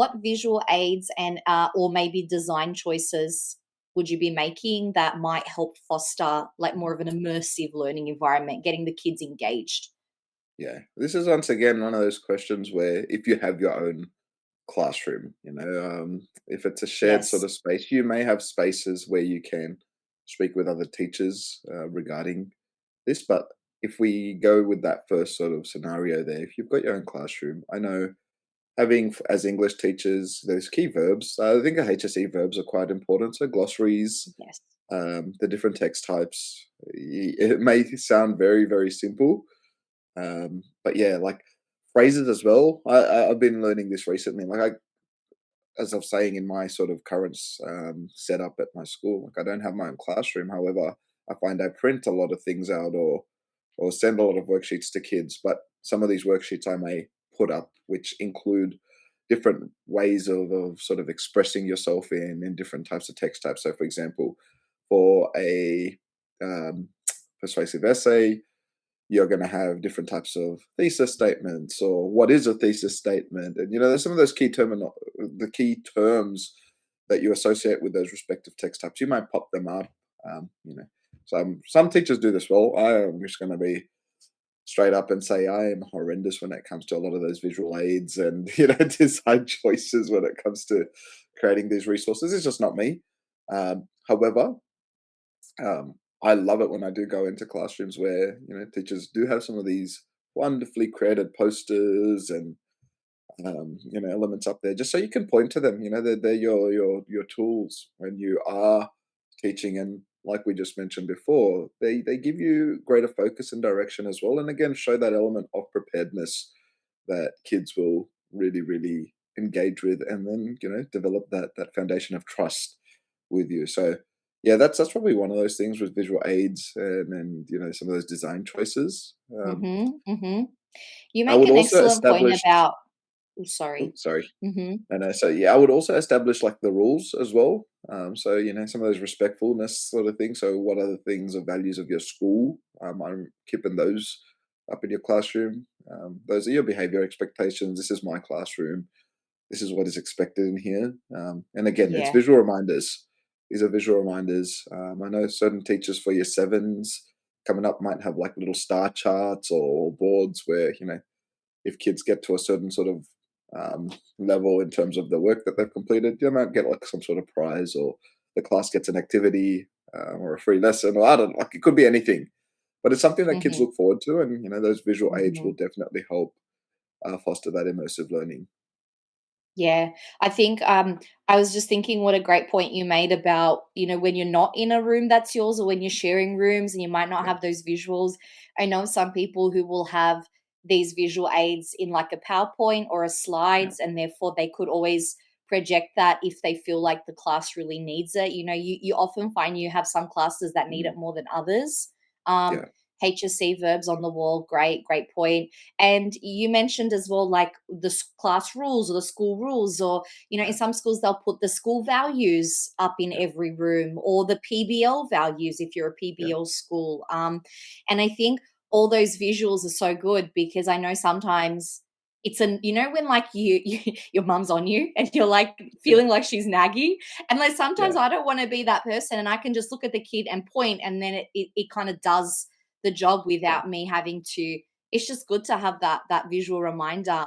what visual aids and or maybe design choices would you be making that might help foster like more of an immersive learning environment, getting the kids engaged? Yeah, this is once again one of those questions where if you have your own classroom, if it's a shared sort Yes. of space, you may have spaces where you can speak with other teachers regarding this. But if we go with that first sort of scenario there, if you've got your own classroom, I know having as English teachers, those key verbs, I think the HSE verbs are quite important. So glossaries, Yes. the different text types, it may sound very, very simple, but yeah, like phrases as well. I've been learning this recently. As I'm saying in my sort of current setup at my school, like I don't have my own classroom. However, I find I print a lot of things out or send a lot of worksheets to kids. But some of these worksheets I may put up, which include different ways of sort of expressing yourself in different types of text types. So, for example, for a um, persuasive essay, you're going to have different types of thesis statements or what is a thesis statement, and there's some of those the key terms that you associate with those respective text types. You might pop them up. Some teachers do this well. I am just going to be straight up and say I am horrendous when it comes to a lot of those visual aids and design choices when it comes to creating these resources. It's just not me. However, I love it when I do go into classrooms where teachers do have some of these wonderfully created posters and elements up there, just so you can point to them. They're your tools when you are teaching, and like we just mentioned before, they give you greater focus and direction as well, and again show that element of preparedness that kids will really engage with, and then develop that foundation of trust with you. So yeah, that's probably one of those things with visual aids, and then some of those design choices. Mhm. Mhm. You I make would an also excellent point establish. about oh, Oh, sorry. sorry. Mhm. And so yeah, I would also establish like the rules as well. So some of those respectfulness sort of things. So what are the things or values of your school? I'm keeping those up in your classroom. Those are your behavior expectations. This is my classroom. This is what is expected in here. And again, it's Yeah. visual reminders. These are visual reminders. I know certain teachers for year sevens coming up might have like little star charts or boards where if kids get to a certain sort of level in terms of the work that they've completed, they might get like some sort of prize, or the class gets an activity or a free lesson, or I don't know, like it could be anything. But it's something that kids Mhm. look forward to, and those visual aids will Mhm. definitely help foster that immersive learning. Yeah, I think I was just thinking what a great point you made about, when you're not in a room that's yours or when you're sharing rooms and you might not Yeah, have those visuals. I know some people who will have these visual aids in like a PowerPoint or a yeah, slides, and therefore they could always project that if they feel like the class really needs it. You often find you have some classes that need mm, it more than others. Um, yeah, HSC verbs on the wall, great point. And you mentioned as well, like the class rules or the school rules, or, in yeah, some schools, they'll put the school values up in yeah, every room or the PBL values if you're a yeah, PBL school. And I think all those visuals are so good because I know sometimes when like your mum's on you and you're like yeah, feeling like she's nagging, and like yeah, sometimes I don't want to be that person and I can just look at the kid and point, and then it kind of does the job yeah. without me having to. It's just good to have that visual reminder.